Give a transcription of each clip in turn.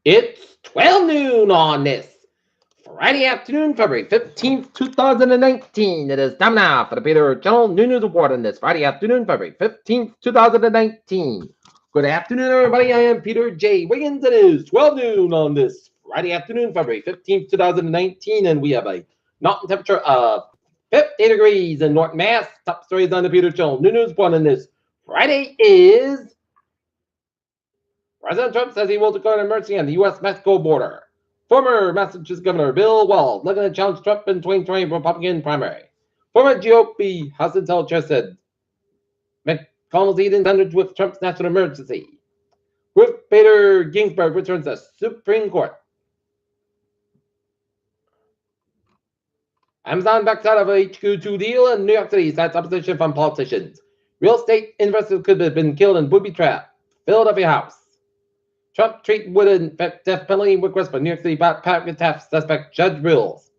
It's 12 noon on this Friday afternoon, February 15th, 2019. It is time now for the Peter Channel New News Report on this Friday afternoon, February 15th, 2019. Good afternoon, everybody. I am Peter J. Wiggins. It is 12 noon on this Friday afternoon, February 15th, 2019, and we have a mountain temperature of 50 degrees in North Mass. Top stories on the Peter Channel New News Report on this Friday is President Trump says he will declare an emergency on the U.S.-Mexico border. Former Massachusetts Governor Bill Walz looking to challenge Trump in 2020 Republican primary. Former GOP House Intel Chair said McConnell's eating hundreds with Trump's national emergency. Ruth Bader Ginsburg returns to Supreme Court. Amazon backs out of a HQ2 deal in New York City, cites opposition from politicians. Real estate investors could have been killed in booby trap. Philadelphia house. Trump treat wooden death penalty request for New York City pocket theft suspect Judge rules.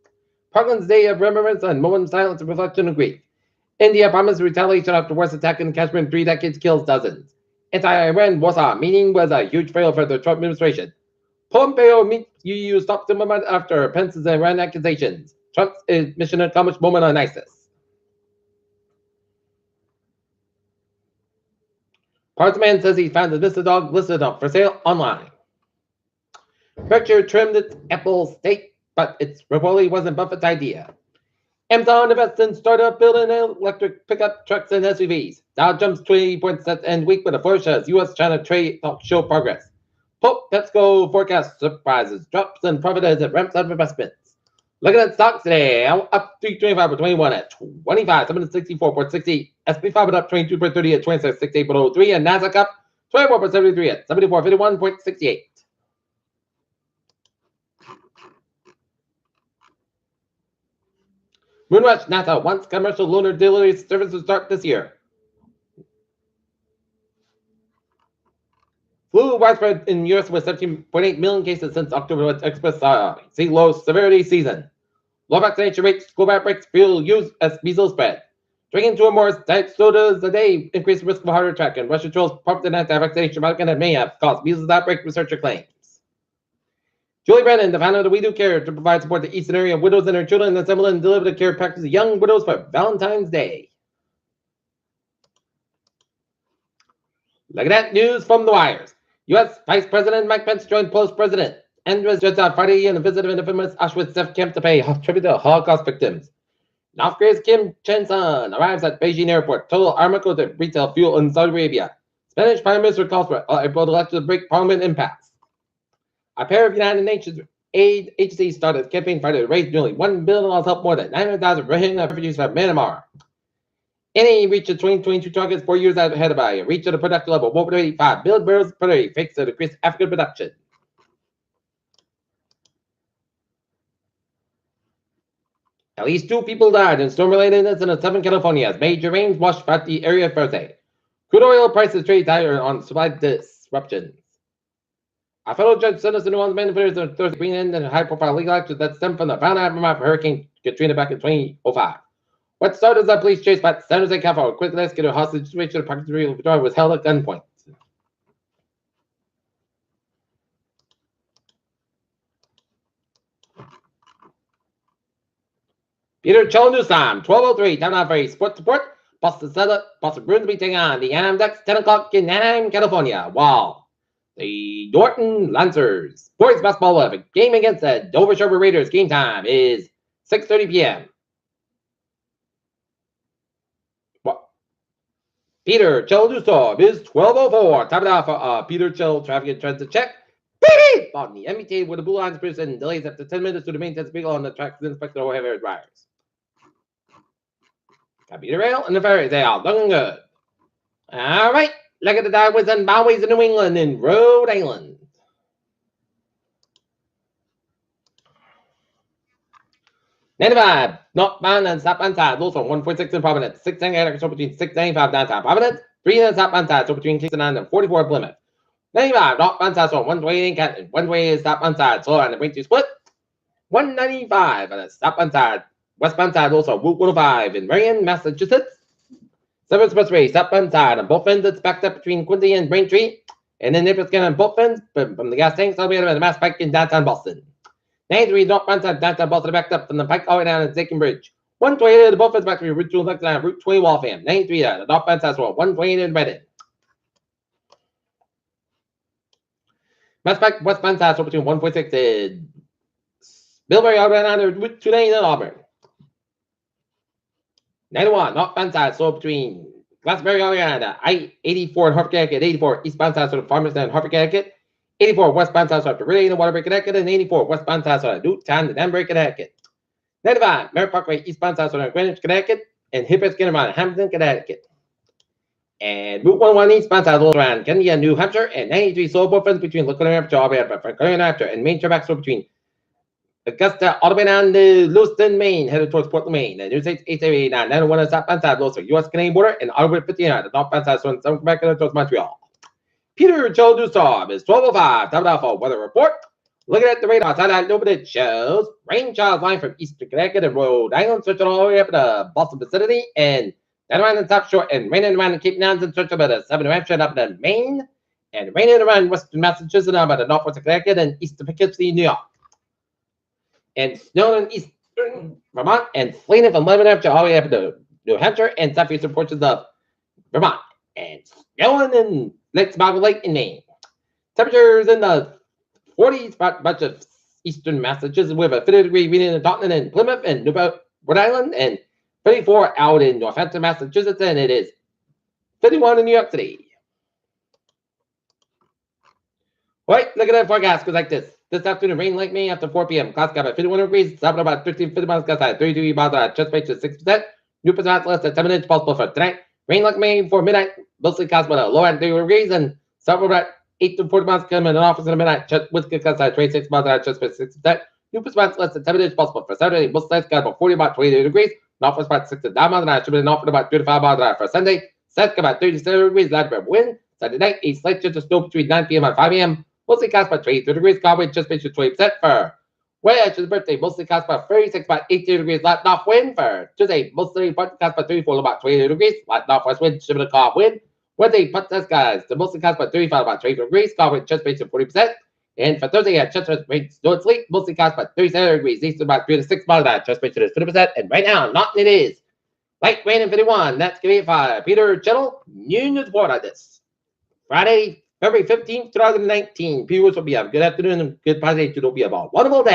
Parkland's Day of Remembrance and moment of silence and reflection of grief. India promised retaliation after worst attack in Kashmir in 3 decades kills dozens. Anti-Iran Warsaw meeting was a huge failure for the Trump administration. Pompeo meets EU stops a moment after Pence's Iran accusations. Trump's mission accomplished moment on ISIS. Partsman says he found the listed dog listed up for sale online. Berkshire trimmed its Apple stake, but it reportedly wasn't Buffett's idea. Amazon invests in startup building electric pickup trucks and SUVs. Dow jumps 20 points at end week with a flourish as U.S.-China trade talks show progress. Pope Pepsico forecast surprises, drops and profit as it ramps up investments. Looking at stocks today, up 325 for 21 at 25, 764.60. SP 5 up 22.30 at 2668.03, and Nasdaq up 24.73 at 74.51.68. Moonrush NASA wants commercial lunar delivery service to start this year. Flu widespread in U.S. with 17.8 million cases since October with express sea low severity season. Low vaccination rates, school outbreaks, fuel use as measles spread. Drinking 2 or more diet sodas a day increased risk of a heart attack, and Russia trolls pumped an anti-vaccination American that may have caused measles outbreak, researcher claims. Julie Brennan, the founder of the We Do Care, to provide support to Eastern area widows and their children, assemble and deliver the care package to young widows for Valentine's Day. Look at that news from the wires. U.S. Vice President Mike Pence joined post-president Andres just on Friday in a visit of an infamous Auschwitz camp to pay tribute to Holocaust victims. North Korea's Kim Chen-sun arrives at Beijing airport. Total armament to retail fuel in Saudi Arabia. Spanish Prime Minister calls for April election to break parliament impasse. A pair of United Nations aid agencies started a campaign Friday to raise nearly $1 billion to help more than 900,000 Rohingya refugees from Myanmar. NA reached the 2022 targets 4 years ahead of a reach of the production level of 1.85 billion barrels per day, thanks to decreased African production. At least 2 people died in storm-related incidents in Southern California as major rains washed out the area Thursday. Crude oil prices trade higher on supply disruptions. A federal judge sentenced the New Orleans manufacturers on Thursday bringing in the high-profile legal actions that stemmed from the violent aftermath of Hurricane Katrina back in 2005. What started as a police chase by San Jose, California, quickly escalated a hostage situation. The prosecutor was held at gunpoint. Peter Cho News Time, 12:03, time now for a sports report. Boston Bruins will be taking on the Anaheim Ducks, 10 o'clock in Anaheim, California. Wow. The Norton Lancers boys basketball will have a game against the Dover Sherber Raiders. Game time is 6:30 p.m. Peter Chill News Time is 12:04. Time now for Peter Chill traffic and transit check. Beep! On the MBT with the Blue Lines person delays up to 10 minutes to the main test vehicle on the track to inspect the overhead wires. Copy the rail and the ferry. They are looking good. All right. Look at the highways and byways in New England and Rhode Island. '95 northbound and southbound side, lows from 146 in Providence, 610 so between 695 downtown Providence, 3 and southbound side, so between Kingston and 44 Plymouth. 95 northbound side, so 128 in Canton, 128 is southbound side, slow on the Braintree split. 195 on the southbound side, westbound side, also Route 105 in Marion, Massachusetts. 7 Expressway, southbound side, on both ends it's backed up between Quincy and Braintree. And then nippers getting both ends from the gas tanks all the way to the mass pike in downtown Boston. 93 north Bronx downtown Boston backed up from the pike all the way down to Zakin Bridge. 128 the both ends back to Route 2 Route 20 Waltham. 93 the north Bronx as well. 128 in Reddit. Mass pike west Bronx as well between 146 and Millbury all the way down to Route 290 in Auburn. 91 north Bronx side, so between Glassbury all the way down to I-84 in Hartford, Connecticut. 84 eastbound side, so the Farmers in Hartford, Connecticut. 84 westbound side, so to Ridley in Waterbury, Connecticut. And 84 westbound side, so to Newtown and Danbury, Connecticut. 95 Merritt Parkway eastbound side, so to Greenwich, Connecticut. And Hippers getting around Hampton, Connecticut. And Route 101 eastbound side, around Kennedy, New Hampshire. And 93 so both ends between Lincoln, New Hampshire, all the way up from New Hampshire. And Main Track, so between Augusta, all the way down to Lewiston, Maine, headed towards Portland, Maine. And New States 889, 901 on the southbound side, close to U.S. Canadian border, and Ottawa 59, the northbound side, so in Quebec, towards Montreal. Peter Joe Dustorm is 1205, top off weather report. Looking at the radar, satellite nobody shows rain showers line from eastern Connecticut and Rhode Island, stretching all the way up to the Boston vicinity, and then around the top shore, and raining around the Cape Nouns and stretching about the 7 New Hampshire and up to Maine, and raining around western Massachusetts and up at the northwest of Connecticut and eastern Poughkeepsie, New York. And snowing in eastern Vermont and sleeting from 11 Hampshire all the way up to New Hampshire and southeastern portions of Vermont. And snowing in Lake Sparkle Lake in Maine. Temperatures in the 40s, about much of eastern Massachusetts with a 50-degree reading in Taunton and Plymouth and Rhode Island, and 34 out in Northampton, Massachusetts, and it is 51 in New York City. Right, look at that forecast goes like this. This afternoon, rain like me after 4 p.m. Clouds got about 51 degrees, south about 50 miles outside, 33 miles outside, chest rate to 6%. New percent less than 7 inches possible for tonight. Rain like me before midnight, mostly clouds about a low at 30 degrees, and south about 8 to 40 miles coming in the office in the midnight. With kick outside, 26 miles outside, chest rate 6%. New percent less than 7 inches possible for Saturday. Most nights got about 40, about 23 degrees. North about 6 to 9 miles an hour. Should be an offer about 35 miles an hour for Sunday. South about 37 degrees, light about wind. Saturday night, a slight chance of snow between 9 p.m. and 5 a.m. Mostly cast by 23 degrees, cloud wind just reached 20% for Wednesday's birthday. Mostly cast by 36, about 18 degrees, light north wind for Tuesday. Mostly cast by 34, about 22 degrees, light northwest wind, shift to calm wind. Wednesday, put test skies. The mostly cast by 35, about 23 degrees, cloud wind just reached 40%. And for Thursday, at just rain, snow and sleet, mostly cast by 37 degrees, east about 3 to 6 miles an hour, just reached 50%. And right now, not it is light rain in 51. That's going to be 5. Peter Chittle, news report on this Friday, February 15th, 2019. Viewers will be a good afternoon and good positive. It'll be a wonderful day.